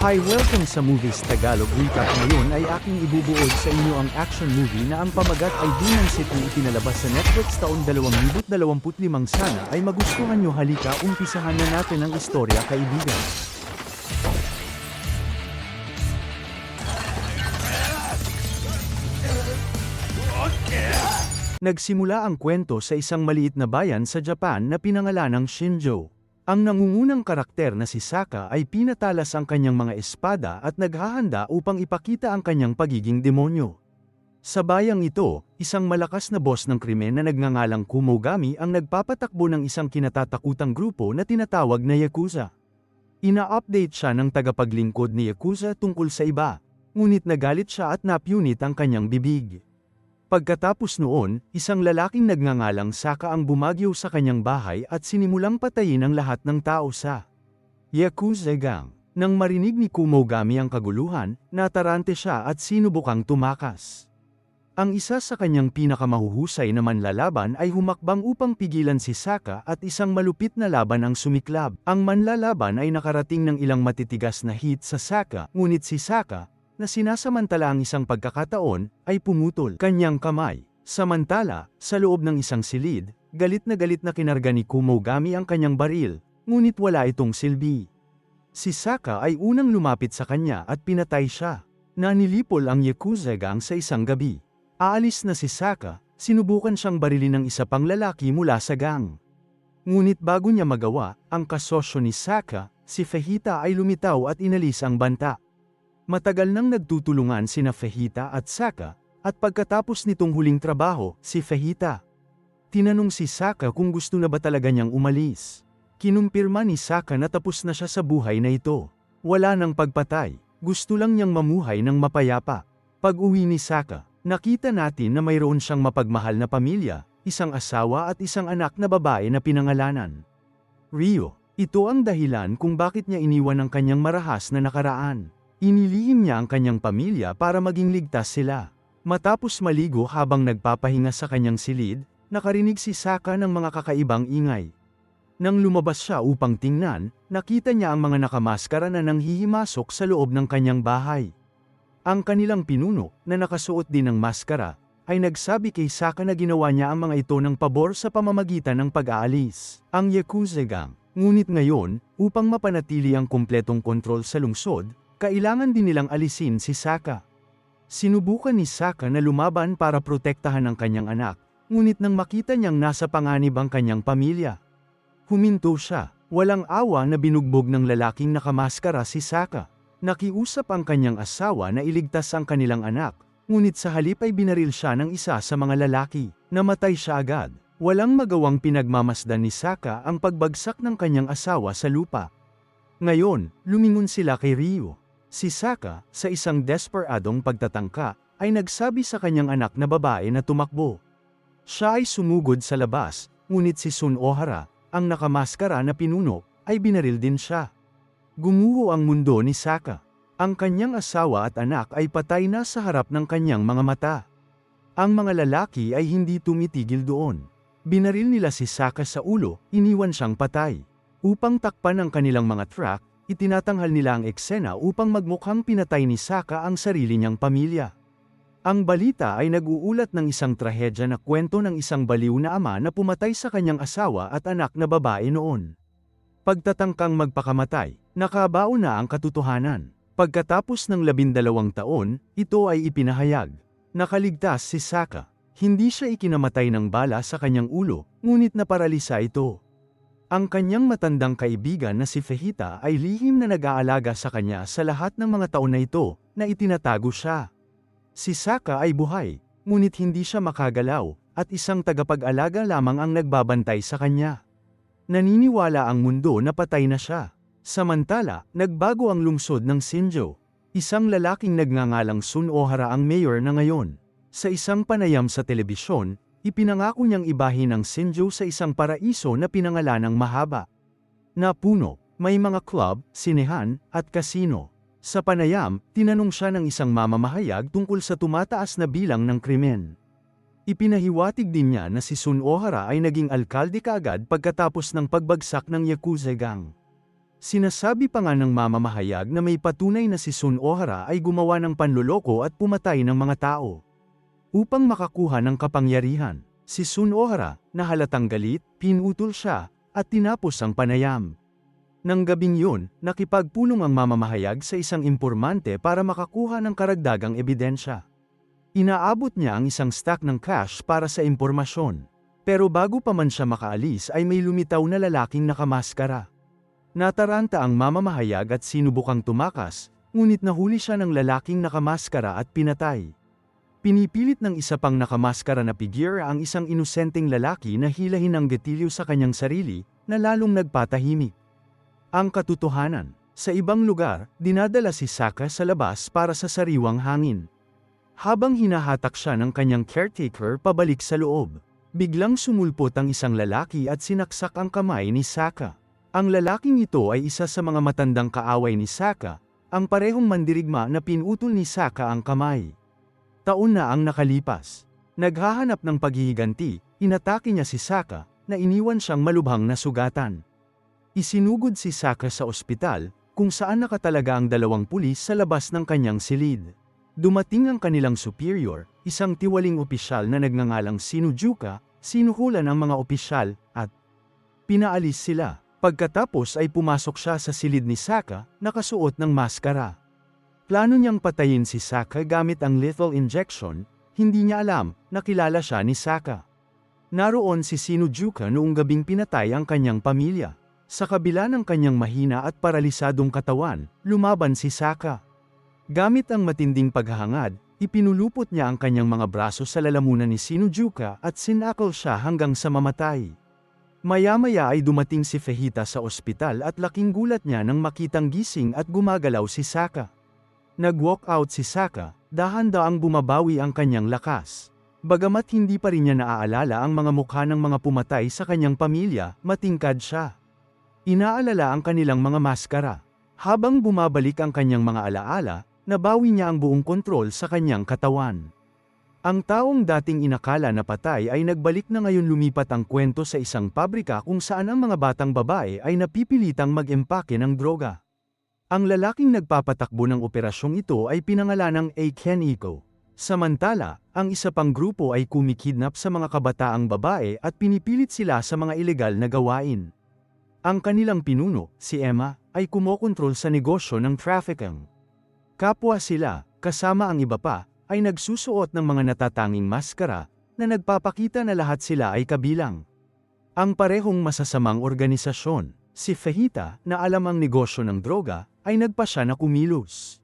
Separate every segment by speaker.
Speaker 1: Hi, welcome sa Movies Tagalog Recap. Ngayon ay aking ibubuod sa inyo ang action movie na ang pamagat ay Demon City itinalabas sa Netflix taon 2025. Sana ay magustuhan nyo. Halika, umpisahan na natin ang istorya, kaibigan. Nagsimula ang kwento sa isang maliit na bayan sa Japan na pinangalanang Shinjo. Ang nangungunang karakter na si Saka ay pinatalas ang kanyang mga espada at naghahanda upang ipakita ang kanyang pagiging demonyo. Sa bayang ito, isang malakas na boss ng krimen na nagngangalang Kumogami ang nagpapatakbo ng isang kinatatakutang grupo na tinatawag na Yakuza. Ina-update siya ng tagapaglingkod ni Yakuza tungkol sa iba, ngunit nagalit siya at napunit ang kanyang bibig. Pagkatapos noon, isang lalaking nagngangalang Saka ang bumagyo sa kanyang bahay at sinimulang patayin ang lahat ng tao sa Yakuza gang. Nang marinig ni Kumogami ang kaguluhan, natarante siya at sinubukang tumakas. Ang isa sa kanyang pinakamahuhusay na manlalaban ay humakbang upang pigilan si Saka at isang malupit na laban ang sumiklab. Ang manlalaban ay nakarating ng ilang matitigas na hit sa Saka, ngunit si Saka, na sinasamantala ang isang pagkakataon, ay pumutol kanyang kamay. Samantala, sa loob ng isang silid, galit na kinarga ni Kumogami ang kanyang baril, ngunit wala itong silbi. Si Saka ay unang lumapit sa kanya at pinatay siya. Nanilipol ang Yakuza gang sa isang gabi. Aalis na si Saka, sinubukan siyang barilin ng isa pang lalaki mula sa gang. Ngunit bago niya magawa, ang kasosyo ni Saka, si Fehita ay lumitaw at inalis ang banta. Matagal nang nagtutulungan sina Fehita at Saka, at pagkatapos nitong huling trabaho, si Fehita tinanong si Saka kung gusto na ba talaga niyang umalis. Kinumpirma ni Saka na tapos na siya sa buhay na ito. Wala nang pagpatay, gusto lang niyang mamuhay ng mapayapa. Pag-uwi ni Saka, nakita natin na mayroon siyang mapagmahal na pamilya, isang asawa at isang anak na babae na pinangalanan Ryo. Ito ang dahilan kung bakit niya iniwan ang kanyang marahas na nakaraan. Inilihim niya ang kanyang pamilya para maging ligtas sila. Matapos maligo habang nagpapahinga sa kanyang silid, nakarinig si Saka ng mga kakaibang ingay. Nang lumabas siya upang tingnan, nakita niya ang mga nakamaskara na nanghihimasok sa loob ng kanyang bahay. Ang kanilang pinuno, na nakasuot din ng maskara, ay nagsabi kay Saka na ginawa niya ang mga ito ng pabor sa pamamagitan ng pag-aalis. Ang Yakuza gang. Ngunit ngayon, upang mapanatili ang kumpletong kontrol sa lungsod, kailangan din nilang alisin si Saka. Sinubukan ni Saka na lumaban para protektahan ang kanyang anak, ngunit nang makita niyang nasa panganib ang kanyang pamilya, huminto siya. Walang awa na binugbog ng lalaking nakamaskara si Saka. Nakiusap ang kanyang asawa na iligtas ang kanilang anak, ngunit sa halip ay binaril siya ng isa sa mga lalaki. Namatay siya agad. Walang magawang pinagmamasdan ni Saka ang pagbagsak ng kanyang asawa sa lupa. Ngayon, lumingon sila kay Ryo. Si Saka, sa isang desperadong pagtatangka, ay nagsabi sa kanyang anak na babae na tumakbo. Siya ay sumugod sa labas, ngunit si Sun Ohara, ang nakamaskara na pinuno, ay binaril din siya. Gumuho ang mundo ni Saka. Ang kanyang asawa at anak ay patay na sa harap ng kanyang mga mata. Ang mga lalaki ay hindi tumitigil doon. Binaril nila si Saka sa ulo, iniwan siyang patay. Upang takpan ang kanilang mga truck, itinatanghal nila ang eksena upang magmukhang pinatay ni Saka ang sarili niyang pamilya. Ang balita ay nag-uulat ng isang trahedya na kwento ng isang baliw na ama na pumatay sa kanyang asawa at anak na babae noon. Pagtatangkang magpakamatay, nakabao na ang katotohanan. Pagkatapos ng 12 taon, ito ay ipinahayag. Nakaligtas si Saka. Hindi siya ikinamatay ng bala sa kanyang ulo, ngunit naparalisa ito. Ang kanyang matandang kaibigan na si Fehita ay lihim na nag-aalaga sa kanya sa lahat ng mga taon na ito, na itinatago siya. Si Saka ay buhay, ngunit hindi siya makagalaw, at isang tagapag-alaga lamang ang nagbabantay sa kanya. Naniniwala ang mundo na patay na siya. Samantala, nagbago ang lungsod ng Shinjo. Isang lalaking nagngangalang Sun Ohara ang mayor na ngayon. Sa isang panayam sa telebisyon, ipinangako niyang ibahin ang Shinjo sa isang paraiso na pinangalanang Mahaba. Na puno, may mga club, sinehan, at kasino. Sa panayam, tinanong siya ng isang mamamahayag tungkol sa tumataas na bilang ng krimen. Ipinahiwatig din niya na si Sun Ohara ay naging alkalde kaagad pagkatapos ng pagbagsak ng Yakuza gang. Sinasabi pa nga ng mamamahayag na may patunay na si Sun Ohara ay gumawa ng panloloko at pumatay ng mga tao. Upang makakuha ng kapangyarihan, si Sun Ohara, na halatang galit, pinutol siya, at tinapos ang panayam. Nang gabing yun, nakipagpulong ang mamamahayag sa isang impormante para makakuha ng karagdagang ebidensya. Inaabot niya ang isang stack ng cash para sa impormasyon. Pero bago pa man siya makaalis ay may lumitaw na lalaking nakamaskara. Nataranta ang mamamahayag at sinubukang tumakas, ngunit nahuli siya ng lalaking nakamaskara at pinatay. Pinipilit ng isa pang nakamaskara na figure ang isang inosenteng lalaki na hilahin ang gatilyo sa kanyang sarili, na lalong nagpatahimik. Ang katotohanan, sa ibang lugar, dinadala si Saka sa labas para sa sariwang hangin. Habang hinahatak siya ng kanyang caretaker pabalik sa loob, biglang sumulpot ang isang lalaki at sinaksak ang kamay ni Saka. Ang lalaking ito ay isa sa mga matandang kaaway ni Saka, ang parehong mandirigma na pinutol ni Saka ang kamay. Taon na ang nakalipas. Naghahanap ng paghihiganti, inatake niya si Saka, na iniwan siyang malubhang na sugatan. Isinugod si Saka sa ospital, kung saan nakatalaga ang dalawang pulis sa labas ng kanyang silid. Dumating ang kanilang superior, isang tiwaling opisyal na nagngangalang Shinujuka, sinuhulan ang mga opisyal, at pinaalis sila. Pagkatapos ay pumasok siya sa silid ni Saka, nakasuot ng maskara. Plano niyang patayin si Saka gamit ang lethal injection, hindi niya alam na kilala siya ni Saka. Naroon si Shinujuka noong gabing pinatay ang kanyang pamilya. Sa kabila ng kanyang mahina at paralisadong katawan, lumaban si Saka. Gamit ang matinding paghahangad, ipinulupot niya ang kanyang mga braso sa lalamunan ni Shinujuka at sinakal siya hanggang sa mamatay. Maya-maya ay dumating si Fehita sa ospital at laking gulat niya nang makitang gising at gumagalaw si Saka. Nag-walk out si Saka, dahan-daang bumabawi ang kanyang lakas. Bagamat hindi pa rin niya naaalala ang mga mukha ng mga pumatay sa kanyang pamilya, matingkad siya. Inaalala ang kanilang mga maskara. Habang bumabalik ang kanyang mga alaala, nabawi niya ang buong kontrol sa kanyang katawan. Ang taong dating inakala na patay ay nagbalik na ngayon. Lumipat ang kwento sa isang pabrika kung saan ang mga batang babae ay napipilitang mag-empake ng droga. Ang lalaking nagpapatakbo ng operasyong ito ay pinangalanang Keniko. Samantala, ang isa pang grupo ay kumikidnap sa mga kabataang babae at pinipilit sila sa mga ilegal na gawain. Ang kanilang pinuno, si Emma, ay kumokontrol sa negosyo ng trafficking. Kapwa sila, kasama ang iba pa, ay nagsusuot ng mga natatanging maskara, na nagpapakita na lahat sila ay kabilang. Ang parehong masasamang organisasyon, si Fehita, na alam ang negosyo ng droga, ay nagpa siya na kumilos.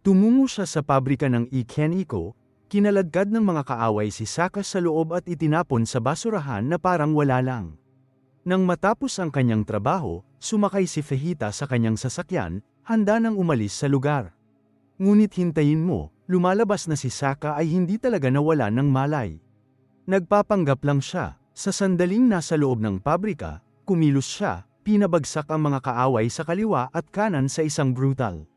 Speaker 1: Tumungo siya sa pabrika ng Keniko, kinaladkad ng mga kaaway si Saka sa loob at itinapon sa basurahan na parang wala lang. Nang matapos ang kanyang trabaho, sumakay si Fehita sa kanyang sasakyan, handa nang umalis sa lugar. Ngunit hintayin mo, lumalabas na si Saka ay hindi talaga nawalan ng malay. Nagpapanggap lang siya, sa sandaling nasa loob ng pabrika, kumilos siya, pinabagsak ang mga kaaway sa kaliwa at kanan sa isang brutal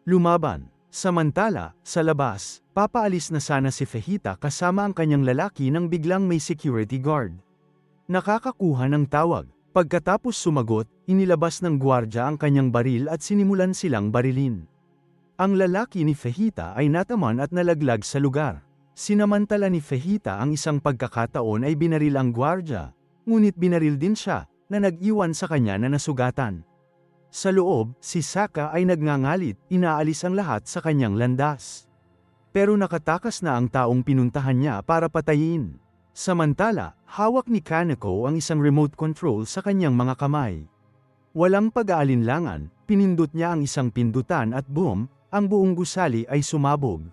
Speaker 1: lumaban. Samantala, sa labas, papaalis na sana si Fehita kasama ang kanyang lalaki nang biglang may security guard. Nakakakuha ng tawag. Pagkatapos sumagot, inilabas ng gwardya ang kanyang baril at sinimulan silang barilin. Ang lalaki ni Fehita ay nataman at nalaglag sa lugar. Sinamantala ni Fehita ang isang pagkakataon ay binaril ang gwardya, ngunit binaril din siya, na nag-iwan sa kanya na nasugatan. Sa loob, si Saka ay nagngangalit, inaalis ang lahat sa kanyang landas. Pero nakatakas na ang taong pinuntahan niya para patayin. Samantala, hawak ni Kaneko ang isang remote control sa kanyang mga kamay. Walang pag-aalinlangan, pinindot niya ang isang pindutan at boom, ang buong gusali ay sumabog.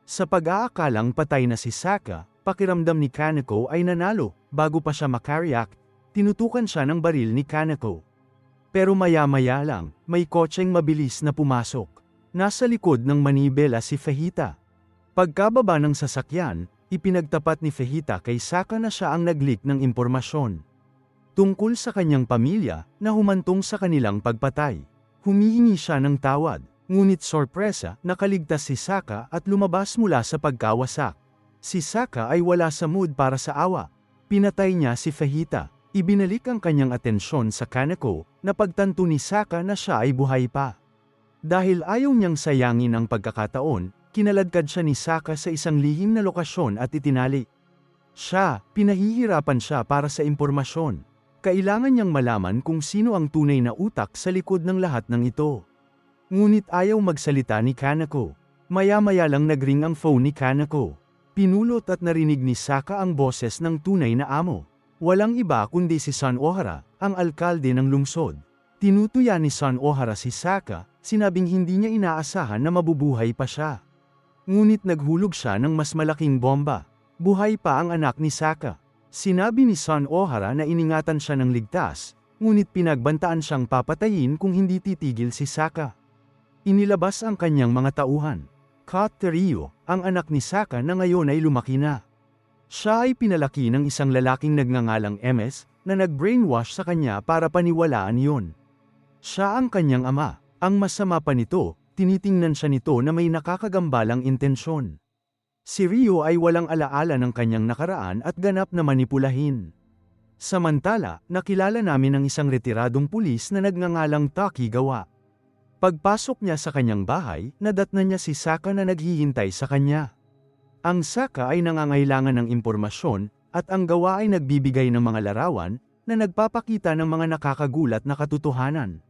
Speaker 1: Sa pag-aakalang patay na si Saka, pakiramdam ni Kaneko ay nanalo. Bago pa siya makareact, tinutukan siya ng baril ni Kaneko. Pero maya-maya lang, may kotseng mabilis na pumasok. Nasa likod ng manibela si Fehita. Pagkababa ng sasakyan, ipinagtapat ni Fehita kay Saka na siya ang nag-leak ng impormasyon tungkol sa kanyang pamilya na humantong sa kanilang pagpatay. Humihingi siya ng tawad. Ngunit sorpresa, nakaligtas si Saka at lumabas mula sa pagkawasak. Si Saka ay wala sa mood para sa awa. Pinatay niya si Fehita. Ibinalik ang kanyang atensyon sa Kaneko, na pagtanto ni Saka na siya ay buhay pa. Dahil ayaw niyang sayangin ang pagkakataon, kinaladkad siya ni Saka sa isang lihim na lokasyon at itinali. Pinahihirapan siya para sa impormasyon. Kailangan niyang malaman kung sino ang tunay na utak sa likod ng lahat ng ito. Ngunit ayaw magsalita ni Kaneko. Maya-maya lang nagring ang phone ni Kaneko. Pinulot at narinig ni Saka ang boses ng tunay na amo. Walang iba kundi si Son Ohara, ang alkalde ng lungsod. Tinutuya ni Son Ohara si Saka, sinabing hindi niya inaasahan na mabubuhay pa siya. Ngunit naghulog siya ng mas malaking bomba. Buhay pa ang anak ni Saka. Sinabi ni Son Ohara na iningatan siya ng ligtas, ngunit pinagbantaan siyang papatayin kung hindi titigil si Saka. Inilabas ang kanyang mga tauhan. Rio, ang anak ni Saka na ngayon ay lumaki na. Siya ay pinalaki ng isang lalaking nagngangalang MS, na nag-brainwash sa kanya para paniwalaan yon. Siya ang kanyang ama. Ang masama pa nito, tinitingnan siya nito na may nakakagambalang intensyon. Si Rio ay walang alaala ng kanyang nakaraan at ganap na manipulahin. Samantala, nakilala namin ang isang retiradong pulis na nagngangalang Takigawa. Pagpasok niya sa kanyang bahay, nadatnan niya si Saka na naghihintay sa kanya. Ang Saka ay nangangailangan ng impormasyon, at ang gawa ay nagbibigay ng mga larawan, na nagpapakita ng mga nakakagulat na katotohanan.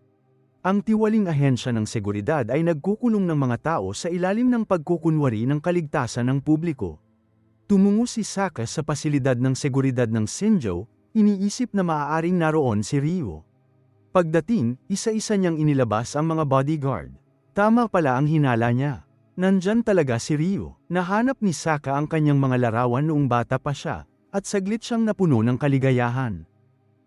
Speaker 1: Ang tiwaling ahensya ng seguridad ay nagkukulong ng mga tao sa ilalim ng pagkukunwari ng kaligtasan ng publiko. Tumungo si Saka sa pasilidad ng seguridad ng Shinjo, iniisip na maaaring naroon si Rio. Pagdating, isa-isa niyang inilabas ang mga bodyguard. Tama pala ang hinala niya. Nandyan talaga si Rio. Nahanap ni Saka ang kanyang mga larawan noong bata pa siya, at saglit siyang napuno ng kaligayahan.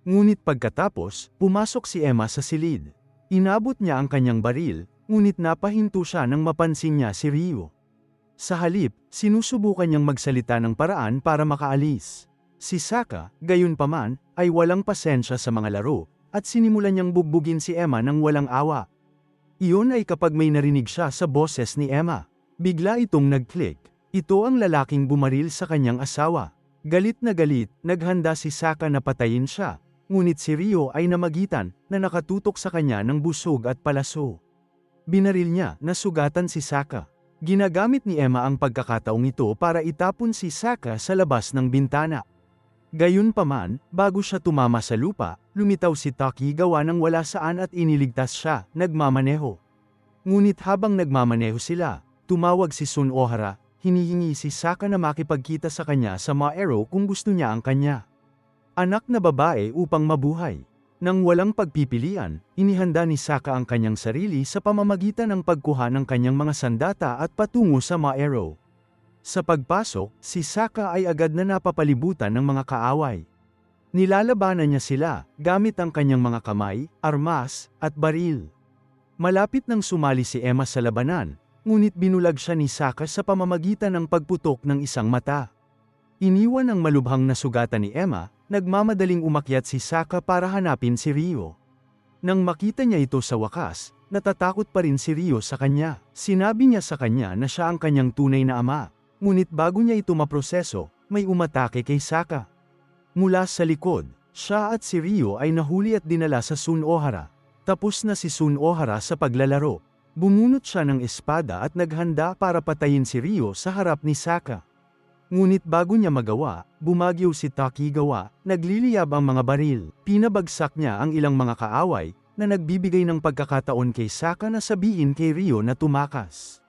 Speaker 1: Ngunit pagkatapos, pumasok si Emma sa silid. Inabot niya ang kanyang baril, ngunit napahinto siya nang mapansin niya si Rio. Sa halip, sinusubukan niyang magsalita ng paraan para makaalis. Si Saka, gayunpaman, ay walang pasensya sa mga laro, at sinimulan niyang bugbugin si Emma ng walang awa. Iyon ay kapag may narinig siya sa boses ni Emma. Bigla itong nag-click. Ito ang lalaking bumaril sa kanyang asawa. Galit, naghanda si Saka na patayin siya. Ngunit si Rio ay namagitan, na nakatutok sa kanya ng busog at palaso. Binaril niya, nasugatan si Saka. Ginagamit ni Emma ang pagkakataong ito para itapon si Saka sa labas ng bintana. Gayunpaman, bago siya tumama sa lupa, lumitaw si Takigawa ng wala saan at iniligtas siya, nagmamaneho. Ngunit habang nagmamaneho sila, tumawag si Son Ohara, hinihingi si Saka na makipagkita sa kanya sa Maero kung gusto niya ang kanya. Anak na babae upang mabuhay. Nang walang pagpipilian, inihanda ni Saka ang kanyang sarili sa pamamagitan ng pagkuha ng kanyang mga sandata at patungo sa Maero. Sa pagpasok, si Saka ay agad na napapalibutan ng mga kaaway. Nilalabanan niya sila, gamit ang kanyang mga kamay, armas, at baril. Malapit nang sumali si Emma sa labanan, ngunit binulag siya ni Saka sa pamamagitan ng pagputok ng isang mata. Iniwan ang malubhang na sugatan ni Emma, nagmamadaling umakyat si Saka para hanapin si Rio. Nang makita niya ito sa wakas, natatakot pa rin si Rio sa kanya. Sinabi niya sa kanya na siya ang kanyang tunay na ama. Ngunit bago niya ito maproseso, may umatake kay Saka. Mula sa likod, siya at si Rio ay nahuli at dinala sa Son Ohara. Tapos na si Son Ohara sa paglalaro. Bumunot siya ng espada at naghanda para patayin si Rio sa harap ni Saka. Ngunit bago niya magawa, bumagyo si Takigawa, nagliliyab ang mga baril. Pinabagsak niya ang ilang mga kaaway, na nagbibigay ng pagkakataon kay Saka na sabihin kay Rio na tumakas.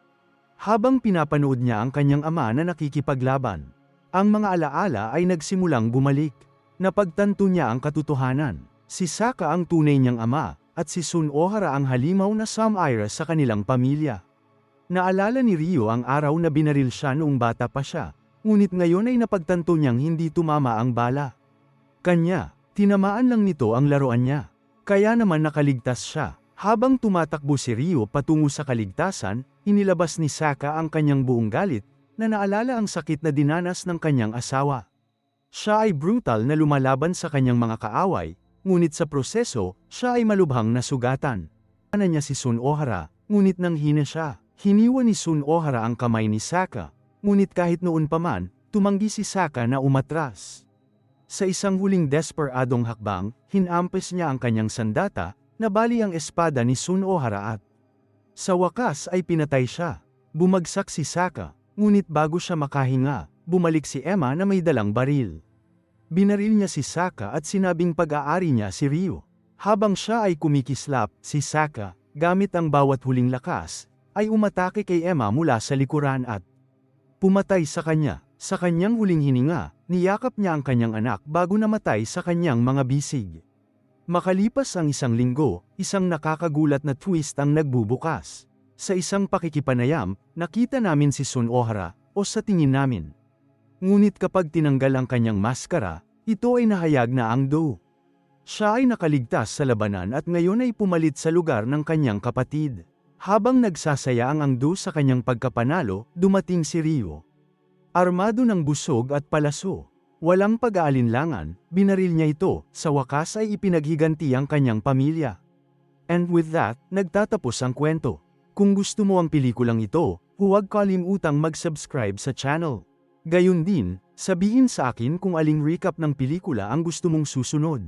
Speaker 1: Habang pinapanood niya ang kanyang ama na nakikipaglaban, ang mga alaala ay nagsimulang bumalik. Napagtanto niya ang katotohanan. Si Saka ang tunay niyang ama, at si Son Ohara ang halimaw na Samaira sa kanilang pamilya. Naalala ni Rio ang araw na binaril siya noong bata pa siya, ngunit ngayon ay napagtanto niyang hindi tumama ang bala. Kanya, tinamaan lang nito ang laruan niya. Kaya naman nakaligtas siya. Habang tumatakbo si Rio patungo sa kaligtasan, inilabas ni Saka ang kanyang buong galit, na naalala ang sakit na dinanas ng kanyang asawa. Siya ay brutal na lumalaban sa kanyang mga kaaway, ngunit sa proseso, siya ay malubhang nasugatan. Ana niya si Son Ohara, ngunit nanghina siya. Hiniwa ni Son Ohara ang kamay ni Saka, ngunit kahit noon pa man, tumanggi si Saka na umatras. Sa isang huling desperadong hakbang, hinampes niya ang kanyang sandata, na bali ang espada ni Sun Ohara at sa wakas ay pinatay siya. Bumagsak si Saka, ngunit bago siya makahinga, bumalik si Emma na may dalang baril. Binaril niya si Saka at sinabing pag-aari niya si Ryo. Habang siya ay kumikislap, si Saka, gamit ang bawat huling lakas, ay umatake kay Emma mula sa likuran at pumatay sa kanya. Sa kanyang huling hininga, niyakap niya ang kanyang anak bago namatay sa kanyang mga bisig. Makalipas ang isang linggo, isang nakakagulat na twist ang nagbubukas. Sa isang pakikipanayam, nakita namin si Sun Ohara, o sa tingin namin. Ngunit kapag tinanggal ang kanyang maskara, ito ay nahayag na ang Do. Siya ay nakaligtas sa labanan at ngayon ay pumalit sa lugar ng kanyang kapatid. Habang nagsasaya ang Do sa kanyang pagkapanalo, dumating si Ryo. Armado ng busog at palaso. Walang pag-aalinlangan, binaril niya ito, sa wakas ay ipinaghiganti ang kanyang pamilya. And with that, nagtatapos ang kwento. Kung gusto mo ang pelikulang ito, huwag kalimutang mag-subscribe sa channel. Gayun din, sabihin sa akin kung aling recap ng pelikula ang gusto mong susunod.